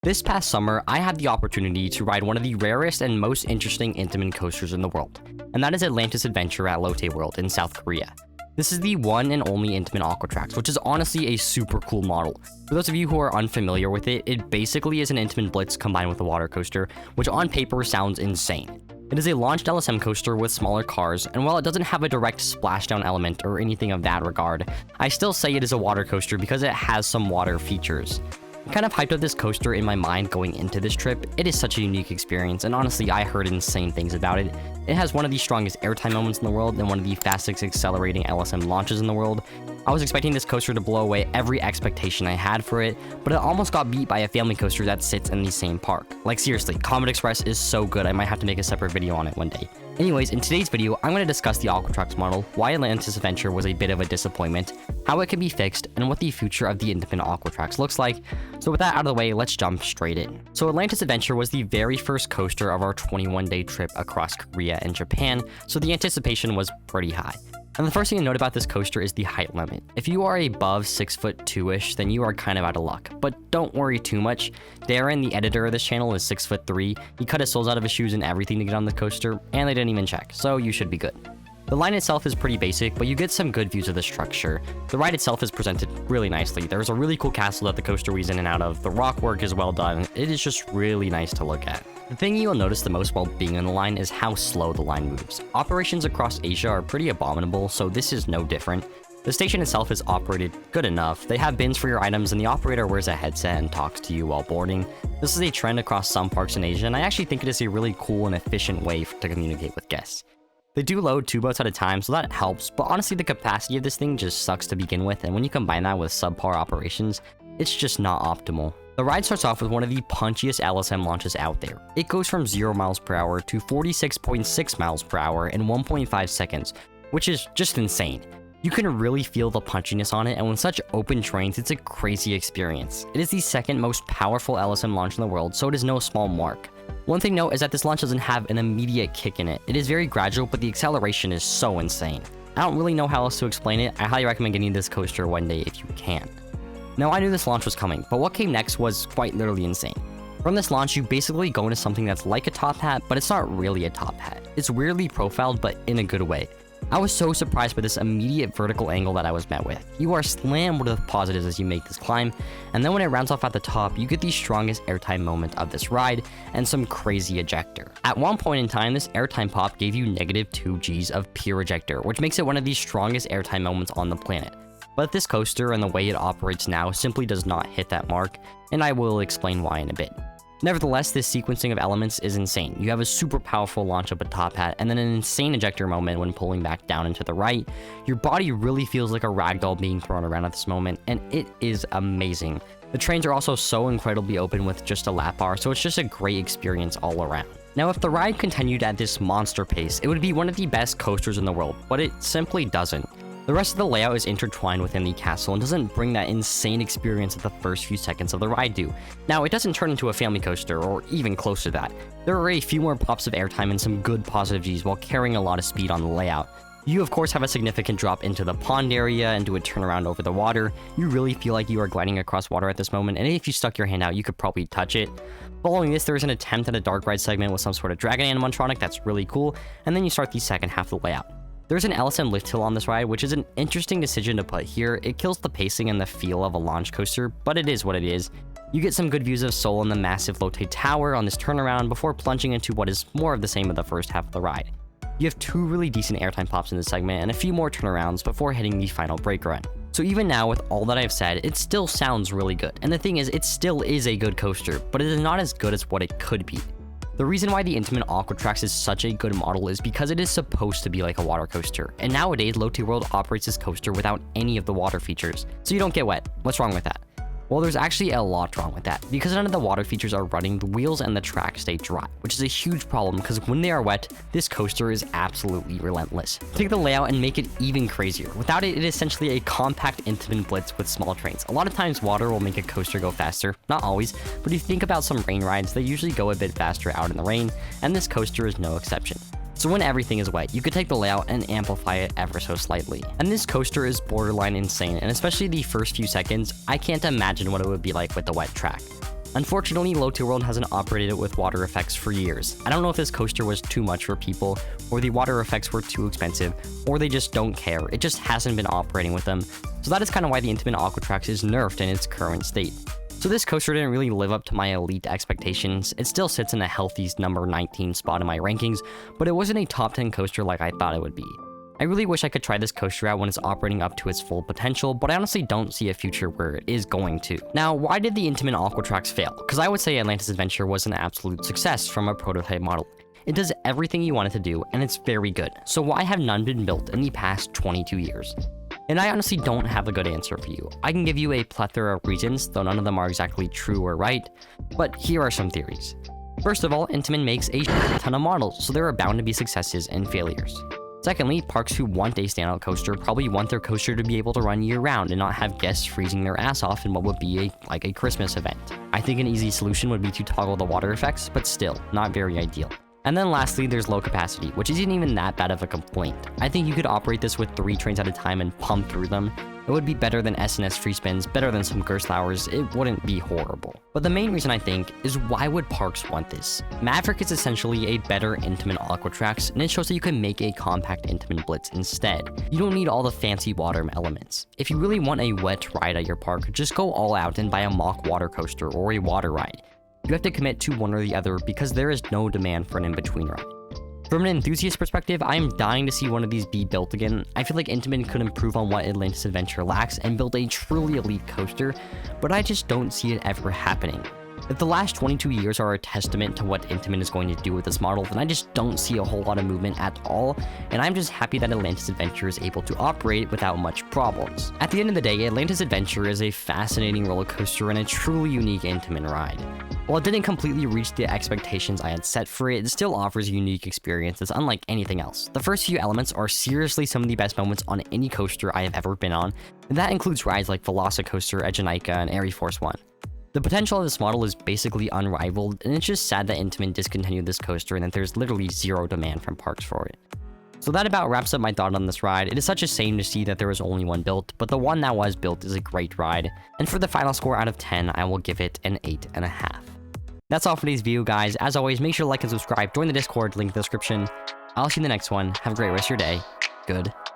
This past summer, I had the opportunity to ride one of the rarest and most interesting Intamin coasters in the world, and that is Atlantis Adventure at Lotte World in South Korea. This is the one and only Intamin Aquatrax, which is honestly a super cool model. For those of you who are unfamiliar with it, it basically is an Intamin Blitz combined with a water coaster, which on paper sounds insane. It is a launched LSM coaster with smaller cars, and while it doesn't have a direct splashdown element or anything of that regard, I still say it is a water coaster because it has some water features. I kind of hyped up this coaster in my mind going into this trip. It is such a unique experience, and honestly, I heard insane things about it. It has one of the strongest airtime moments in the world and one of the fastest accelerating LSM launches in the world. I was expecting this coaster to blow away every expectation I had for it, but it almost got beat by a family coaster that sits in the same park. Like seriously, Comet Express is so good, I might have to make a separate video on it one day. Anyways, in today's video, I'm going to discuss the Aquatrax model, why Atlantis Adventure was a bit of a disappointment, how it can be fixed, and what the future of the Intamin Aquatrax looks like. So with that out of the way, let's jump straight in. So Atlantis Adventure was the very first coaster of our 21-day trip across Korea and Japan, so the anticipation was pretty high. And the first thing to note about this coaster is the height limit. If you are above 6'2"-ish, then you are kind of out of luck. But don't worry too much. Darren, the editor of this channel, is 6'3". He cut his soles out of his shoes and everything to get on the coaster, and they didn't even check, so you should be good. The line itself is pretty basic, but you get some good views of the structure. The ride itself is presented really nicely. There's a really cool castle that the coaster weaves in and out of. The rock work is well done. It is just really nice to look at. The thing you will notice the most while being on the line is how slow the line moves. Operations across Asia are pretty abominable, so this is no different. The station itself is operated good enough. They have bins for your items, and the operator wears a headset and talks to you while boarding. This is a trend across some parks in Asia, and I actually think it is a really cool and efficient way to communicate with guests. They do load 2 boats at a time, so that helps, but honestly the capacity of this thing just sucks to begin with, and when you combine that with subpar operations, it's just not optimal. The ride starts off with one of the punchiest LSM launches out there. It goes from 0 miles per hour to 46.6 miles per hour in 1.5 seconds, which is just insane. You can really feel the punchiness on it, and with such open terrains, it's a crazy experience. It is the second most powerful LSM launch in the world, so it is no small mark. One thing to note is that this launch doesn't have an immediate kick in it. It is very gradual, but the acceleration is so insane. I don't really know how else to explain it. I highly recommend getting this coaster one day if you can. Now, I knew this launch was coming, but what came next was quite literally insane. From this launch, you basically go into something that's like a top hat, but it's not really a top hat. It's weirdly profiled, but in a good way. I was so surprised by this immediate vertical angle that I was met with. You are slammed with positives as you make this climb, and then when it rounds off at the top, you get the strongest airtime moment of this ride, and some crazy ejector. At one point in time, this airtime pop gave you -2 Gs of pure ejector, which makes it one of the strongest airtime moments on the planet. But this coaster and the way it operates now simply does not hit that mark, and I will explain why in a bit. Nevertheless, this sequencing of elements is insane. You have a super powerful launch up a top hat, and then an insane ejector moment when pulling back down and to the right. Your body really feels like a ragdoll being thrown around at this moment, and it is amazing. The trains are also so incredibly open with just a lap bar, so it's just a great experience all around. Now, if the ride continued at this monster pace, it would be one of the best coasters in the world, but it simply doesn't. The rest of the layout is intertwined within the castle and doesn't bring that insane experience that the first few seconds of the ride do. Now, it doesn't turn into a family coaster, or even close to that. There are a few more pops of airtime and some good positive Gs while carrying a lot of speed on the layout. You of course have a significant drop into the pond area and do a turnaround over the water. You really feel like you are gliding across water at this moment, and if you stuck your hand out, you could probably touch it. Following this, there is an attempt at a dark ride segment with some sort of dragon animatronic that's really cool, and then you start the second half of the layout. There's an LSM lift hill on this ride, which is an interesting decision to put here. It kills the pacing and the feel of a launch coaster, but it is what it is. You get some good views of Seoul and the massive Lotte Tower on this turnaround before plunging into what is more of the same of the first half of the ride. You have 2 really decent airtime pops in this segment and a few more turnarounds before hitting the final brake run. So even now, with all that I've said, it still sounds really good. And the thing is, it still is a good coaster, but it is not as good as what it could be. The reason why the Intamin Aquatrax is such a good model is because it is supposed to be like a water coaster, and nowadays Lotte World operates this coaster without any of the water features, so you don't get wet. What's wrong with that? Well, there's actually a lot wrong with that. Because none of the water features are running, the wheels and the track stay dry, which is a huge problem because when they are wet, this coaster is absolutely relentless. Take the layout and make it even crazier. Without it, it is essentially a compact Intamin Blitz with small trains. A lot of times water will make a coaster go faster, not always, but if you think about some rain rides, they usually go a bit faster out in the rain, and this coaster is no exception. So when everything is wet, you could take the layout and amplify it ever so slightly. And this coaster is borderline insane, and especially the first few seconds, I can't imagine what it would be like with the wet track. Unfortunately, Lotte World hasn't operated it with water effects for years. I don't know if this coaster was too much for people, or the water effects were too expensive, or they just don't care. It just hasn't been operating with them. So that is kind of why the Intamin Aquatrax is nerfed in its current state. So this coaster didn't really live up to my elite expectations. It still sits in a healthy number 19 spot in my rankings, but it wasn't a top 10 coaster like I thought it would be. I really wish I could try this coaster out when it's operating up to its full potential, but I honestly don't see a future where it is going to. Now, why did the Intamin Aquatrax fail? Because I would say Atlantis Adventure was an absolute success from a prototype model. It does everything you want it to do, and it's very good. So why have none been built in the past 22 years? And I honestly don't have a good answer for you. I can give you a plethora of reasons, though none of them are exactly true or right, but here are some theories. First of all, Intamin makes a ton of models, so there are bound to be successes and failures. Secondly, parks who want a standout coaster probably want their coaster to be able to run year-round and not have guests freezing their ass off in what would be like a Christmas event. I think an easy solution would be to toggle the water effects, but still, not very ideal. And then lastly, there's low capacity, which isn't even that bad of a complaint. I think you could operate this with 3 trains at a time and pump through them. It would be better than S&S free spins, better than some Gerstlauers. It wouldn't be horrible. But the main reason I think is why would parks want this? Maverick is essentially a better Intamin Aquatrax, and it shows that you can make a compact Intamin Blitz instead. You don't need all the fancy water elements. If you really want a wet ride at your park, just go all out and buy a mock water coaster or a water ride. You have to commit to one or the other because there is no demand for an in-between ride. From an enthusiast perspective, I am dying to see one of these be built again. I feel like Intamin could improve on what Atlantis Adventure lacks and build a truly elite coaster, but I just don't see it ever happening. If the last 22 years are a testament to what Intamin is going to do with this model, then I just don't see a whole lot of movement at all, and I'm just happy that Atlantis Adventure is able to operate without much problems. At the end of the day, Atlantis Adventure is a fascinating roller coaster and a truly unique Intamin ride. While it didn't completely reach the expectations I had set for it, it still offers a unique experience that's unlike anything else. The first few elements are seriously some of the best moments on any coaster I have ever been on, and that includes rides like Velocicoaster, Egenica, and Airy Force 1. The potential of this model is basically unrivaled, and it's just sad that Intamin discontinued this coaster and that there's literally zero demand from parks for it. So that about wraps up my thought on this ride. It is such a shame to see that there was only one built, but the one that was built is a great ride. And for the final score out of 10, I will give it an 8.5. That's all for today's video, guys. As always, make sure to like and subscribe, join the Discord, link in the description. I'll see you in the next one. Have a great rest of your day. Goodbye.